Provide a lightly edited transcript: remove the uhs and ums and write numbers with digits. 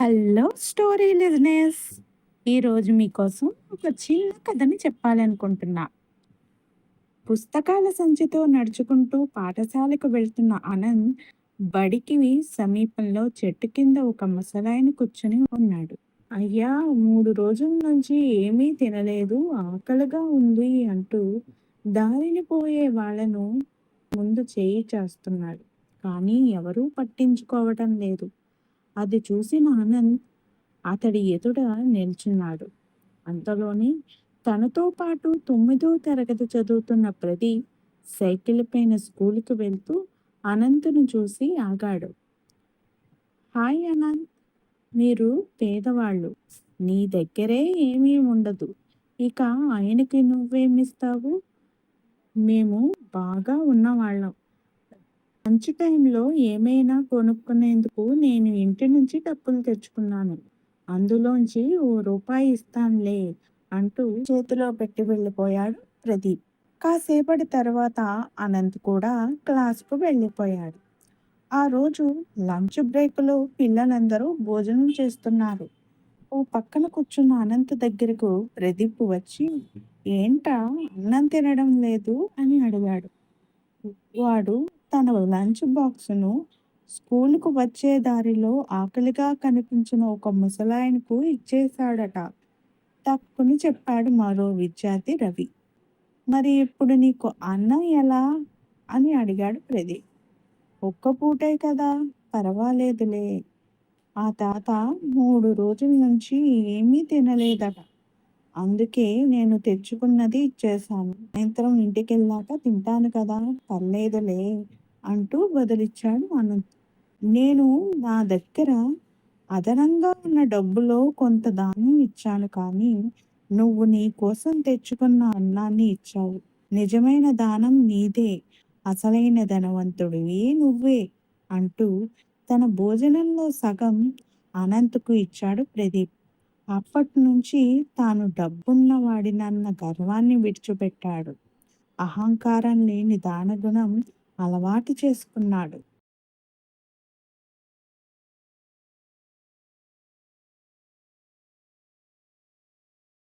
Hello story listeners. ఈరోజు మీకోసం ఒక చిన్న కథని చెప్పాలనుకుంటున్నా. పుస్తకాల సంచితో నడుచుకుంటూ పాఠశాలకు వెళ్తున్న ఆనంద్ బడికి సమీపంలో చెట్టు కింద ఒక ముసలాయన కూర్చుని ఉన్నాడు. అయ్యా, 3 రోజుల నుంచి ఏమీ తినలేదు, ఆకలిగా ఉంది అంటూ దారిని పోయే వాళ్ళను ముందు చేయి చేస్తున్నాడు. కానీ ఎవరూ పట్టించుకోవటం లేదు. అది చూసిన ఆనంద్ అతడి ఎదుట నిల్చున్నాడు. అంతలోనే తనతో పాటు 9వ తరగతి చదువుతున్న ప్రదీప్ సైకిల్ పైన స్కూలుకి వెళ్తూ అనంత్ను చూసి ఆగాడు. హాయ్ అనంత్, మీరు పేదవాళ్ళు, నీ దగ్గరే ఏమీ ఉండదు, ఇక ఆయనకి నువ్వేమిస్తావు? మేము బాగా ఉన్నవాళ్ళం. లంచ్ టైంలో ఏమైనా కొనుక్కునేందుకు నేను ఇంటి నుంచి డబ్బులు తెచ్చుకున్నాను. అందులోంచి రూపాయి ఇస్తానులే అంటూ చేతిలో పెట్టి వెళ్ళిపోయాడు ప్రదీప్. కాసేపటి తర్వాత అనంత్ కూడా క్లాసుకు వెళ్ళిపోయాడు. ఆ రోజు లంచ్ బ్రేక్లో పిల్లలందరూ భోజనం చేస్తున్నారు. ఓ పక్కన కూర్చున్న అనంత్ దగ్గరకు ప్రదీప్ వచ్చి, ఏంటా అన్నం తినడం లేదు అని అడిగాడు. వాడు తన లంచ్ బాక్సును స్కూలుకు వచ్చే దారిలో ఆకలిగా కనిపించిన ఒక ముసలాయనకు ఇచ్చేశాడట. తక్కుని చెప్పాడు మరో విద్యార్థి రవి. మరి ఇప్పుడు నీకు అన్నం ఎలా అని అడిగాడు ప్రదీప్. ఒక్క పూటే కదా, పర్వాలేదులే. ఆ తాత 3 రోజుల నుంచి ఏమీ తినలేదట, అందుకే నేను తెచ్చుకున్నది ఇచ్చేశాను. సాయంత్రం ఇంటికెళ్ళాక తింటాను కదా, పర్లేదులే అంటూ బదులిచ్చాడు అనంత్. నేను నా దగ్గర అదనంగా ఉన్న డబ్బులో కొంత దానం ఇచ్చాను, కానీ నువ్వు నీ కోసం తెచ్చుకున్న అన్నాన్ని ఇచ్చావు. నిజమైన దానం నీదే, అసలైన ధనవంతుడివి నువ్వే అంటూ తన భోజనంలో సగం అనంత్కు ఇచ్చాడు ప్రదీప్. అప్పట్నుంచి తాను డబ్బున్నవాడినన్న గర్వాన్ని విడిచిపెట్టాడు. అహంకారం లేని దానగుణం అలవాటు చేసుకున్నాడు.